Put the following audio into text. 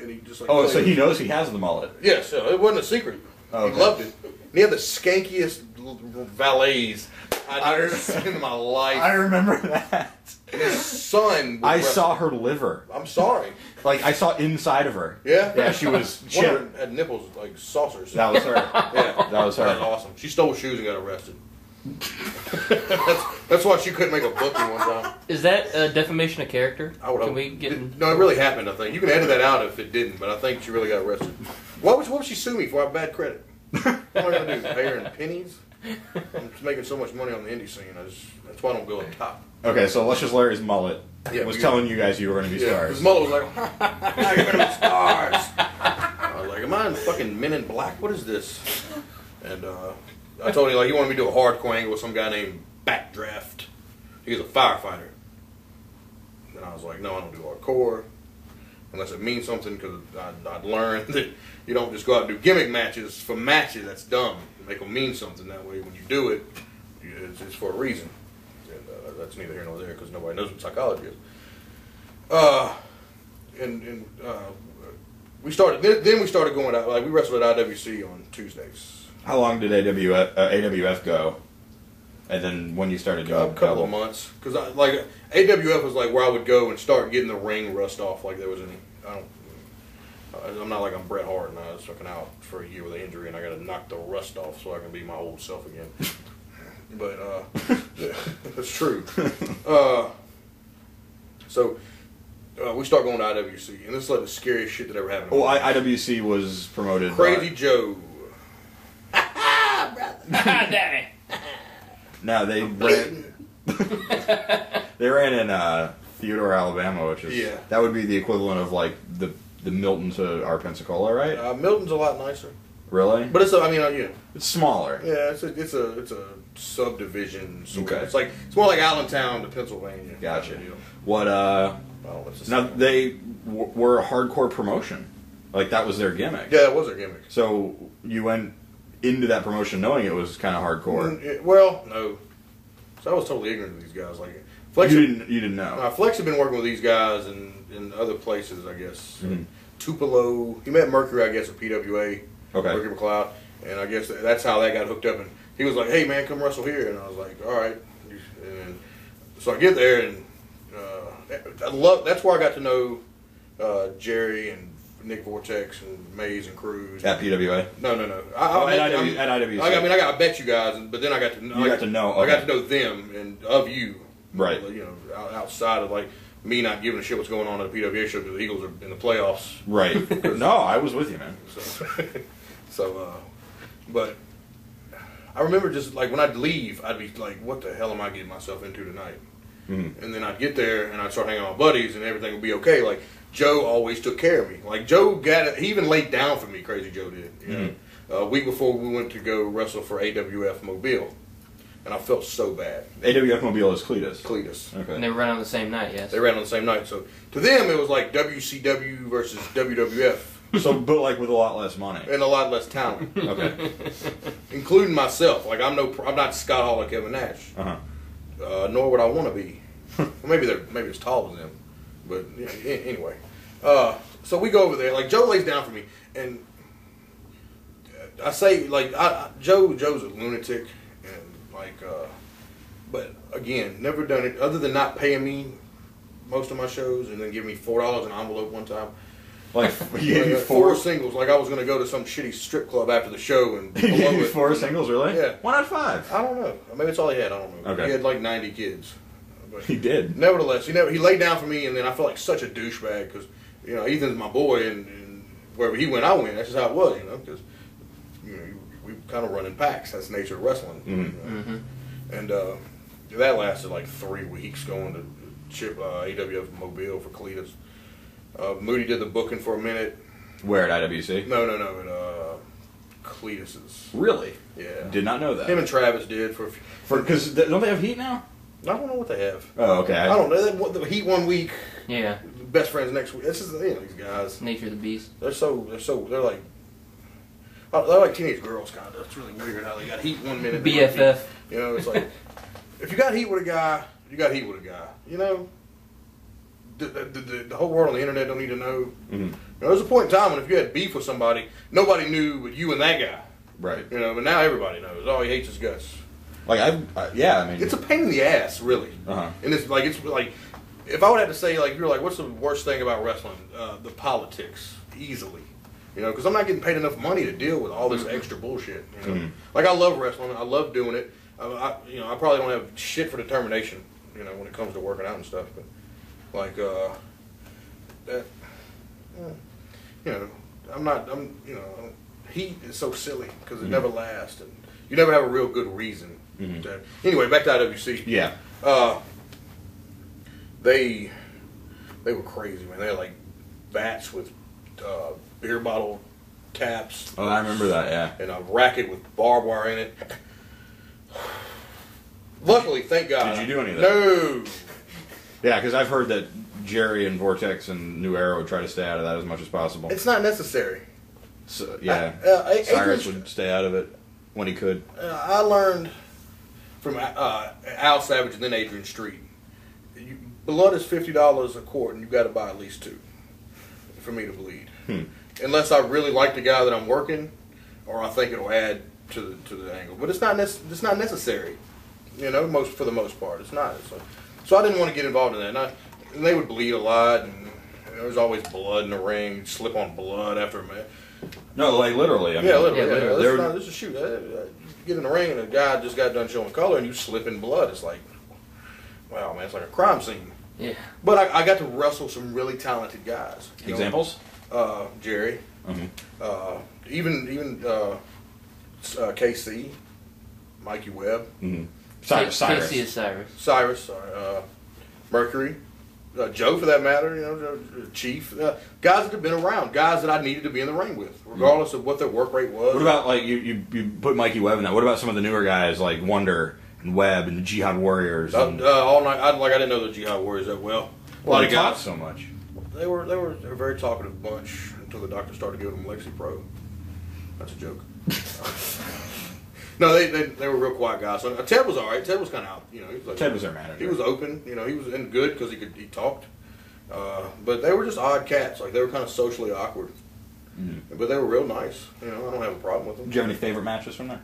And he just like... Oh, so he knows he has the mullet. Yeah, so it wasn't a secret. Oh, okay. He loved it. And he had the skankiest valets I'd ever seen in my life. I remember that. His son... I saw her liver. I'm sorry. Like, I saw inside of her. Yeah? Yeah, she was... One of her had nipples like saucers. That was her. Yeah. That was her. That was awesome. She stole shoes and got arrested. that's why she couldn't make a booking one time. Is that a defamation of character? I would hope. Can we get... No, it really happened, I think. You can edit that out if it didn't, but I think she really got arrested. What would she sue me for? I have bad credit. What am I going to do? Pay her in pennies? I'm just making so much money on the indie scene. That's why I don't go up top. Okay, so Luscious Larry's mullet was telling you guys you were going to be stars. His mullet was like, you're going to be stars. I was like, am I in fucking Men in Black? What is this? And I told him, like, he wanted me to do a hardcore angle with some guy named Backdraft. He was a firefighter. And I was like, no, I don't do hardcore. Unless it means something, because I'd learned that you don't just go out and do gimmick matches for matches. That's dumb. Make them mean something. That way, when you do it, it's for a reason. And that's neither here nor there, because nobody knows what psychology is. We started. Then we started going out. Like, we wrestled at IWC on Tuesdays. How long did AWF go? And then when you started doing a couple of months, because like AWF was like where I would go and start getting the ring rust off. Like there was any, I'm not like I'm Bret Hart and I was fucking out for a year with an injury and I got to knock the rust off so I can be my old self again. But that's true. So we start going to IWC, and this is like the scariest shit that ever happened. Oh, IWC was promoted. Crazy Joe. Brother. Daddy. No, they ran. They ran in Theodore, Alabama, which is that would be the equivalent of like the Milton to our Pensacola, right? Milton's a lot nicer. Really? But it's it's smaller. Yeah, it's a subdivision. Okay. It's more like Allentown to Pennsylvania. Gotcha. What now they were a hardcore promotion. Like that was their gimmick. Yeah, that was their gimmick. So you went into that promotion knowing it was kind of hardcore. Well, no. So I was totally ignorant of these guys. Like Flex, you didn't know. Flex had been working with these guys in other places, I guess. Mm-hmm. Tupelo. He met Mercury, I guess, at PWA. Okay. Mercury McLeod, and I guess that's how that got hooked up. And he was like, "Hey, man, come wrestle here." And I was like, "All right." And so I get there, and that's where I got to know Jerry and Nick Vortex and Maze and Cruz. At PWA? No. At IWC. I bet you guys, but then I got to know. I got to know them and of you. Right. You know, outside of like me not giving a shit what's going on at the PWA show because the Eagles are in the playoffs. Right. No, I was with you, man. But I remember just like when I'd leave, I'd be like, "What the hell am I getting myself into tonight?" Mm-hmm. And then I'd get there and I'd start hanging out with my buddies and everything would be okay. Like Joe always took care of me. Like Joe he even laid down for me. Crazy Joe did. You know? A week before we went to go wrestle for AWF Mobile, and I felt so bad. AWF Mobile is Cletus. Cletus. Okay. And they ran on the same night. Yes. They ran on the same night. So to them it was like WCW versus WWF. So, but like with a lot less money and a lot less talent. Okay. Including myself. Like I'm not Scott Hall or Kevin Nash. Nor would I want to be. Well, maybe it's tall as them, but anyway. So we go over there. Like Joe lays down for me, and I say like Joe's a lunatic, and like, but again, never done it other than not paying me most of my shows, and then giving me $4 in an envelope one time. Like he gave you four singles. Like I was going to go to some shitty strip club after the show and he gave you 4 singles, really? Yeah. Why not 5? I don't know. Maybe it's all he had. I don't know. Okay. He had like 90 kids. But he did. Nevertheless, he laid down for me, and then I felt like such a douchebag because you know Ethan's my boy, and wherever he went, I went. That's just how it was, you know. Because you know we kind of run in packs. That's the nature of wrestling. Mm-hmm. You know? And that lasted like 3 weeks going to Chip AWF Mobile for Cletus. Moody did the booking for a minute. Where at IWC? No, at Cletus's. Really? Yeah. Did not know that. Him and Travis did for because don't they have heat now? I don't know what they have. Oh, okay. I don't know. The Heat one week. Yeah. Best friends next week. This is these guys. Nature of the beast. They're like teenage girls kind of. It's really weird how they got heat one minute. BFF. You know, it's like if you got heat with a guy, you got heat with a guy. You know. The whole world on the internet don't need to know. Mm-hmm. There was a point in time when if you had beef with somebody, nobody knew but you and that guy. Right. You know, but now everybody knows. Oh, he hates his guts. Like yeah, I mean, it's a pain in the ass, really. And it's like if I would have to say, like, you're like, what's the worst thing about wrestling? The politics, easily. You know, because I'm not getting paid enough money to deal with all this extra bullshit. You know? Like, I love wrestling. I love doing it. I probably don't have shit for determination. You know, when it comes to working out and stuff. But like that, you know, you know, heat is so silly because it never lasts, and you never have a real good reason. Anyway, back to IWC. Yeah. They were crazy, man. They had like vats with beer bottle caps. Oh, I remember that. Yeah. And a racket with barbed wire in it. Luckily, thank God. Did you do any of that? No. Yeah, because I've heard that Jerry and Vortex and New Arrow try to stay out of that as much as possible. It's not necessary. So, yeah. Cyrus would stay out of it when he could. I learned from Al Savage and then Adrian Street. Blood is $50 a quart, and you've got to buy at least 2 for me to bleed. Unless I really like the guy that I'm working, or I think it'll add to the angle. But it's not necessary. You know, for the most part, it's not. So I didn't want to get involved in that. And they would bleed a lot, and there was always blood in the ring. You'd slip on blood after a match. No, like literally. I mean, literally. This is shoot. You get in the ring, and a guy just got done showing color, and you slip in blood. It's like, wow, man, it's like a crime scene. Yeah. But I got to wrestle some really talented guys. Examples? Jerry. Even KC, Mikey Webb. Cyrus. KC is Cyrus. Cyrus, sorry. Mercury. Joe, for that matter, you know, Chief. Guys that have been around. Guys that I needed to be in the ring with, regardless of what their work rate was. What about, like, you put Mikey Webb in that. What about some of the newer guys, like Wonder and Webb and the Jihad Warriors? All night. I didn't know the Jihad Warriors that well. A lot of guys so much. They were a very talkative bunch until the doctor started giving them Lexapro. That's a joke. No, they were real quiet guys. So, Ted was all right. Ted was kind of out. You know, he was like, Ted was their manager. He was open. You know, he was in good because he talked. But they were just odd cats. Like, they were kind of socially awkward. But they were real nice. You know, I don't have a problem with them. Did you have any favorite matches from there?